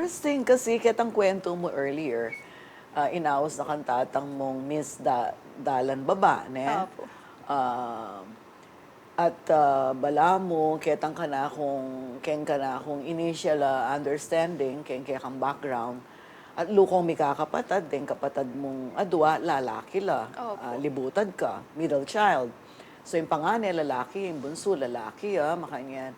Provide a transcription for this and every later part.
interesting kasi kitang kwento mo earlier, inawas na kang tatang mong Miss Dalan Baba, ne? Opo. Ah, at bala mo, kitang ka na kung ken ka na kung initial understanding, ken kaya kang background. At lukong may kakapatad, din kapatad mong adwa, lalaki la. Opo. Libutad ka, middle child. So yung panganay, lalaki, yung bunso, lalaki, makanyan.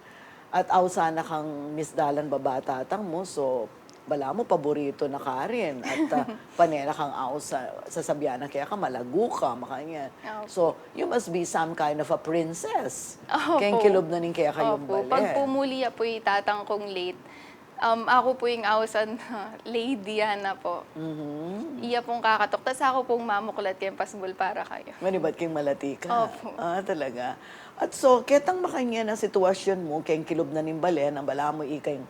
At aw sana kang Miss Dalan Baba tatang mo, so bala mo, paborito na ka rin. At panera kang aw sa sasabihan na kaya ka, malago ka, makanyan. Opo. So, you must be some kind of a princess. Kayang Opo. kilob na nin kaya kayong Opo. Pag bale. pumuli po yung tatang kong late, ako po yung awasan na lady yan na po. Iya pong kakatok. Tas ako pong mamuklat kayong pasbol para kayo. Maniba't kayong malati ka. Opo. Talaga. At so, ketang makanya na sitwasyon mo, kayang kilob na nimbale, na bala mo ikayong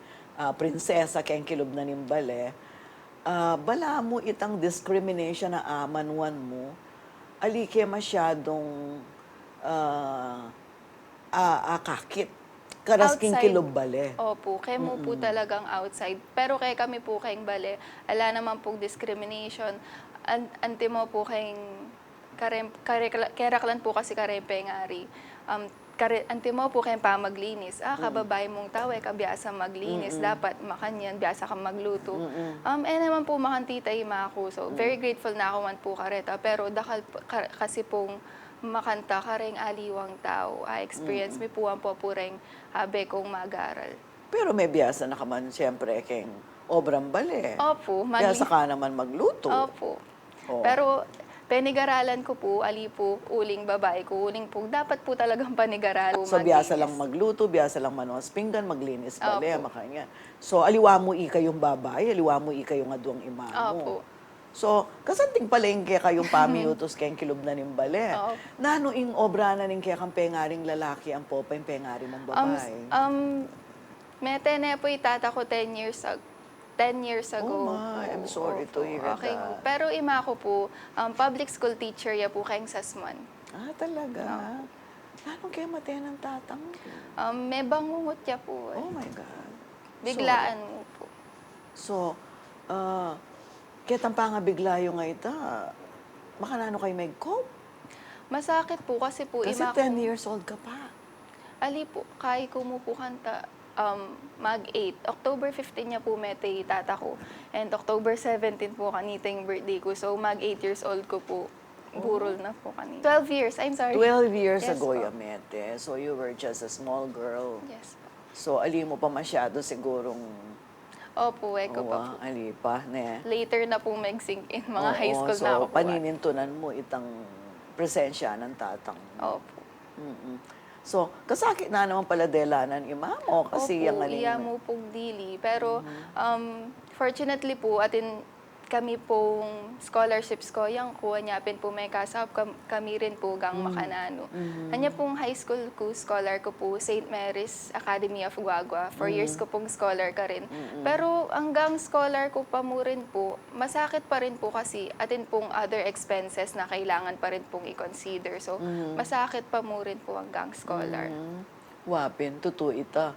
prinsesa, kayang kilob na nimbale, bala mo itang discrimination na amanwan mo, alike masyadong kakit. Karasking Outside. kilob bale. Opo, kaya mo po talagang outside. Pero kaya kami po kayong bale, ala naman pong discrimination. Ante mo po kayong keraklan po kasi karempe ngari. Ante mo po kayong pamaglinis. Kababae mong tao, kabiasa maglinis. Dapat makanyan, biasa kang magluto. Naman po makantitay mako. So, very grateful na ako man po kareta. Pero dakal kasi pong makanta ka rin aliwang tao. Experience mi po ang popureng habe kong mag-aral. Pero may biyasa na ka man, siyempre, kayong obrang bale. Opo, Biyasa ka naman magluto. Opo. Oo. Pero penigaralan ko po, ali po, uling babae ko, uling po, dapat po talagang panigaralan. So, biyasa lang magluto, biyasa lang manuas pinggan, maglinis bale, Opo. makanya. So, aliwa mo ika yung babae, aliwa mo ika yung adwang ima Opo. mo. So, kasanting palengke kayong pamiutos kayong kilub na ning bale. Opo. Nano ing obra na ning kaya kang pengaring lalaki ang popa yung pengari mong babae. Mete na po itata ko 10 years ago. 10 years ago. Oh my, I'm sorry to hear Okay. that. Pero ima ko po, public school teacher ya po kayong sasman. Talaga? Anong kaya matay ng tatang? May bangungot ya po. Oh my God. Biglaan mo po. So, kitang pa nga bigla yung nga ita, makanano kayo may cope? Masakit po kasi po Kasi ima 10 ko. years old ka pa. Ali po, kay ko mo po kanta mag-8. October 15 niya po mete tata ko. And October 17 po kaniting birthday ko. So mag-8 years old ko po. Burol na po kanina. 12 years, I'm sorry. 12 years Yes ago po. Yamete. So you were just a small girl. Yes po. So ali mo pa masyado sigurong Opo, ko pa po. ali pa, ne? Later na po mag-sink in. Mga Oo, high school so, na ako po. paninintunan mo itang presensya ng tatang mo. Opo. So, kasakit na naman pala delanan ima mo kasi Opo, yung ano iya mo pong dili. Pero, fortunately po, atin kami pong scholarships ko, yung kuha niya, pin po may kasap, kami rin po gang makanano. Kanya pong high school ko, scholar ko po, St. Mary's Academy of Guagua. 4 years ko pong scholar ka rin. Pero hanggang scholar ko pa mo rin po, masakit pa rin po kasi atin pong other expenses na kailangan pa rin pong i-consider. So, masakit pa mo rin po hanggang scholar. Wapin, totoo ita.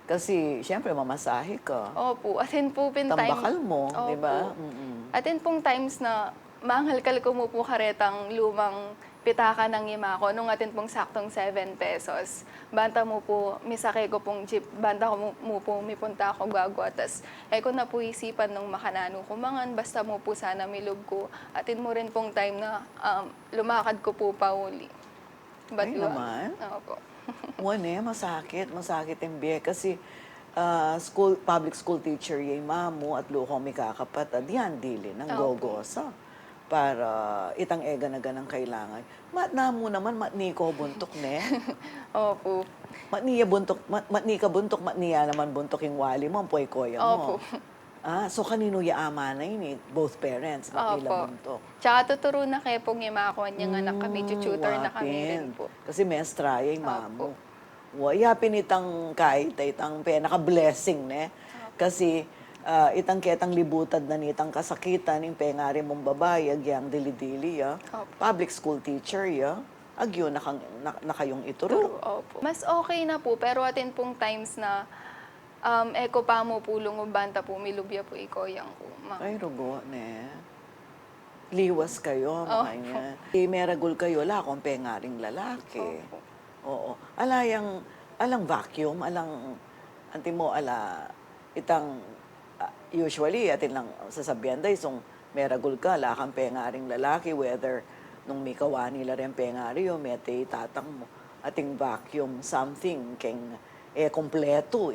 Kasi, syempre, mamasahe ka. Opo, atin po pin time. Tambakal mo, di ba? Opo. Atin pong times na mangalkal ko mo po karetang lumang pitaka ng ima ko nung atin pong saktong 7 pesos. Banta mo po, misake ko pong jeep, banta ko mo po, mipunta ako gagwatas. Ko na po isipan nung makanano ko, mangan, basta mo po sana milog ko. Atin mo rin pong time na lumakad ko po pa uli. Ay naman. Opo. Wane, masakit yung biye. Kasi, public school teacher yung mamo at lukong may kakapatad, yan dili ng gogosa. Para itang ega na ganang kailangan. Matna mo naman, matni ko buntok, ne? Opo. Matniya buntok, matni ka buntok, matniya naman buntok yung wali mo, ang puy-koya mo. Opo. So kanino yaama na yun eh? Both parents, matnila Opo. buntok. Tsaka tuturo na kayo pong imakon yung anak kami, tutor na kami rin po. Kasi mestra yung mamo. Yapin itang kahit, itang naka-blessing, ne? Kasi itang ketang libutad na nitang kasakitan, yung pengari mong babae, agyang dili-dili, public school teacher, agyo na kayong ituro. Opo. Mas okay na po, pero atin pong times na Eko pa mo pulong banta po, milubya po ikoyang ko. Ay, rugo, ne. Liwas kayo, Opo. mga yan. Meragul kayo, la akong pengaring lalaki. Opo. Oo. Alang vacuum, anti mo, itang, usually, atin lang sasabihan day, meragul ka, la kang pengaring lalaki, whether nung may kawa nila rin pengari o may tatang mo, ating vacuum something, kompleto,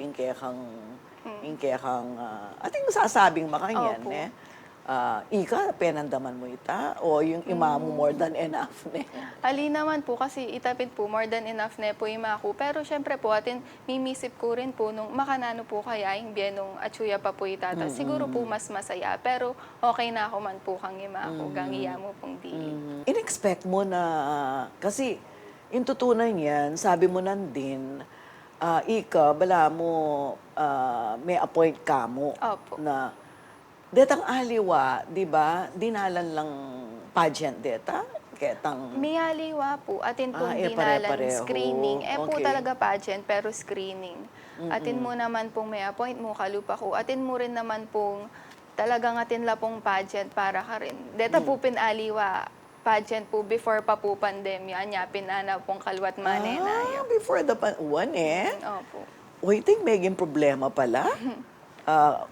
ating masasabing makanyan, Opo. ika, penandaman mo ita, o yung ima mo more than enough, ne. Ali naman po kasi itapit po more than enough na po yung ako. Pero syempre po atin mimisip ko rin po nung makanano po kaya yung biyenong atsuya pa po itata. Siguro po mas masaya. Pero okay na ako man po kang ima ako. Gangiya mo pong di. In-expect mo na, kasi yung tutunan yan, sabi mo nandin, ika, bala mo, may appoint ka mo Opo. na, detang aliwa, di ba, dinalan lang pageant deta, ketang, Miyaliwa po, atin pong dinalan pare-pareho. screening. Po Okay. talaga pageant, pero screening. Atin mo naman pong may appoint mo, kalupa ko. Atin mo rin naman pong talagang atin la pong pageant para ka rin. Deta po pinaliwa, pageant po before pa po pandemya. Anya, pinana pong kalwat manena. before the one Opo. waiting, meging problema pala.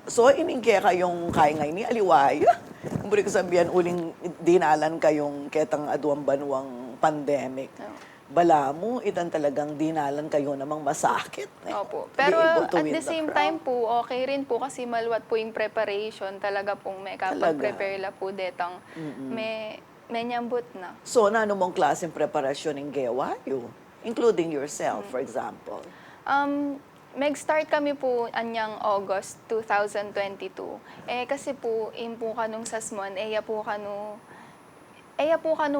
So, iningke kayong kaingay ni Aliwaya. Kumpuli ko sabihan, uling dinalan kayong ketang aduang banwang pandemic. Bala mo, itan talagang dinalan kayo namang masakit. Opo. Be Pero able to at win the the same crown. time po, okay rin po kasi maluwat po yung preparation. Talaga pong may kapag-prepare la po detang may nyambut na. So, nano mong klaseng preparasyon ng gewayo? Including yourself, for example. Mag-start kami po anyang August 2022. Kasi po, po kanong sasmon, eya po kano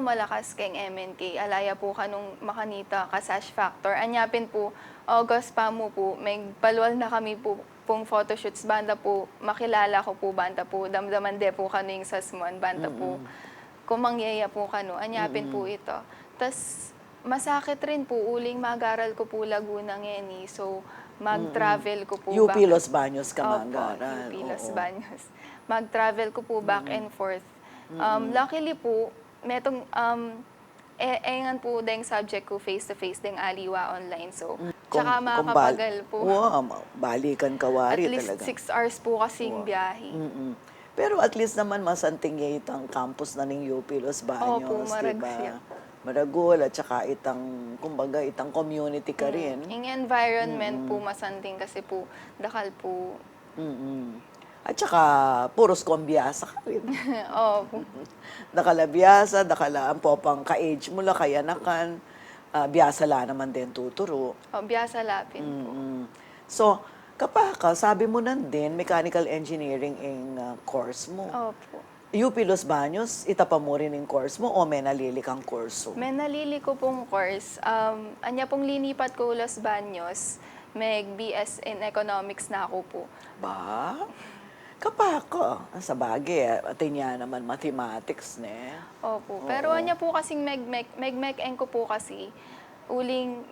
malakas keng MNK, alaya po kanong makanita ka Sash Factor. Anyapin po, August pa mo po, may palwal na kami po pong photoshoots, banda po, makilala ko po, banda po, damdaman de po kano yung sasmon, banda po, kumangyaya po kano, anyapin po ito. Tas masakit rin po, uling mag-aral ko po Laguna ngeni, so mag-travel ko po UP Los Baños ka Opo, magaran. UP Los Oo. Baños. Mag-travel ko po back and forth. Luckily po, metong, engan po deng subject ko face-to-face deng aliwa online. So, tsaka makakapagal po. Wow, balikan At kawari least talaga. 6 hours po kasing biyahe. Pero at least naman masantingay itang campus na ng UP Los Baños, Opo, di ba? Maragsia. Maragol at saka kumbaga, itang community ka rin. Yung environment po masanting kasi po, dakal po. At saka, puros kombiyasa ka rin. Opo. Dakala biyasa, dakala ang popang ka-age mo la, kaya nakan, biyasa la naman din tuturo. Biyasa lapin po. So, kapaka, sabi mo nandin, mechanical engineering ang course mo. Opo. UP Los Baños, itapa mo rin yung course mo o may nalili kang kurso? May nalili ko pong course. Anya pong linipat ko Los Baños, may BS in Economics na ako po. Ba? Kapaka, sa bagay, atin niya naman mathematics, ne? Opo. Pero anya po kasing meg-meg ko po kasi, uling,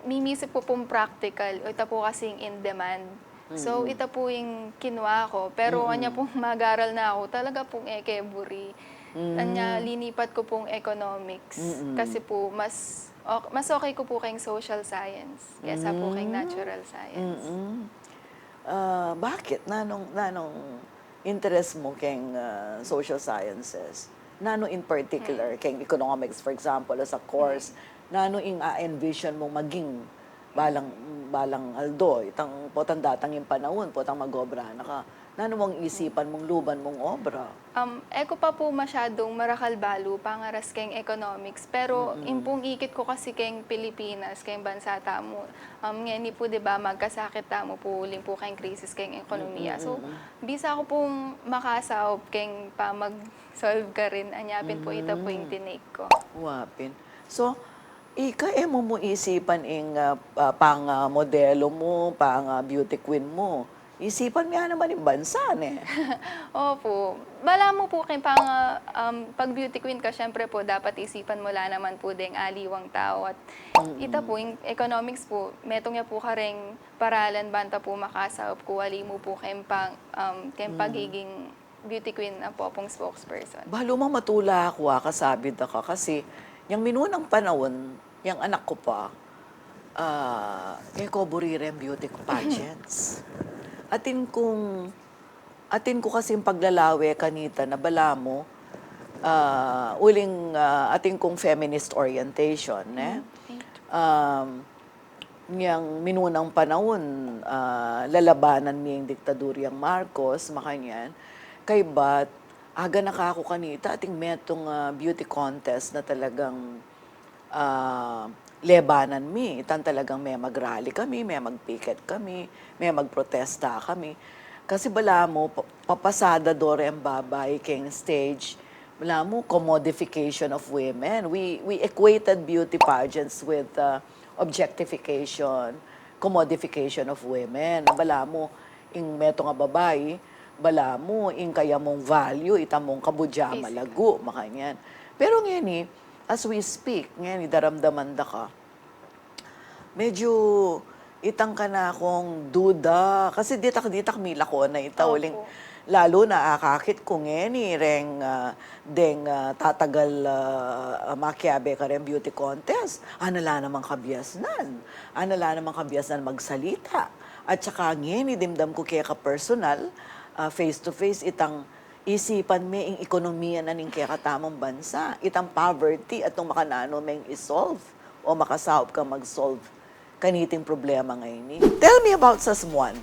mimisip po pong practical, ito po kasing in demand. So, ito po yung kinuha ko. Pero anya pong mag-aral na ako, talaga pong ekeburi. Anya, linipat ko pong economics. Kasi po, mas okay ko po kayong social science. Kesa po kayong natural science. Bakit? Nanong interest mo keng social sciences? Nano in particular, keng economics, for example, as a course, nano envision mo maging balang aldo, itang potang datang yung panahon, potang mag-obra na ka. Nano mong isipan mong luban mong obra? Eko pa po masyadong marakal balo, pangaras keng economics. Pero impong ikit ko kasi keng Pilipinas, keng bansa tamo. Ngani po, di ba, magkasakit tamo po, uling po keng krisis keng ekonomiya. So, bisa ko pong makasaop keng pa mag-solve ka rin. Anyapin po, ito po yung tinake ko. Wapin. So, mo isipan pang modelo mo, pang beauty queen mo. isipan nga naman yung bansa, ne? Opo. Bala mo po kay pang pag beauty queen ka, syempre po dapat isipan mo la naman po ding aliwang tao at ita po yung economics po, metong ya po kareng paralan banta po makasahop ko wali mo po kayong pagiging beauty queen na po pong spokesperson. Balo mo matula ako, kasabid ako. Kasi, yung minunang panahon, yung anak ko pa, ko burirem beauty pageants. Atin ko kasi yung paglalawe kanita na bala mo, atin kong feminist orientation, eh. Niyang minunang panahon, lalabanan niya yung diktaduryang Marcos, makanyan, kay bat, aga na ka ako kanita, ating metong beauty contest na talagang lebanan mi. Itan talagang may mag-rally kami, may mag-picket kami, may mag-protesta kami. Kasi bala mo, papasada dore ang babay king stage, bala mo, commodification of women. We equated beauty pageants with objectification, commodification of women. Bala mo, ing meto nga babae, bala mo, ing kaya mong value, itamong kabudya malago, makanyan. Pero ngayon as we speak, ngayon daramdaman da ka, medyo itang ka na akong duda, kasi ditak mila ko na itawling, lalo na akakit ko ngayon reng tatagal makiabe ka rin beauty contest, anala namang kabiasnan, magsalita, at saka ngayon dimdam ko kaya ka personal, face-to-face, itang isipan may ing ekonomiya na ning kaya katamang bansa, itang poverty at itong makanano may isolve o makasahop ka mag-solve kaniting problema ngayon. Tell me about Sasmuan.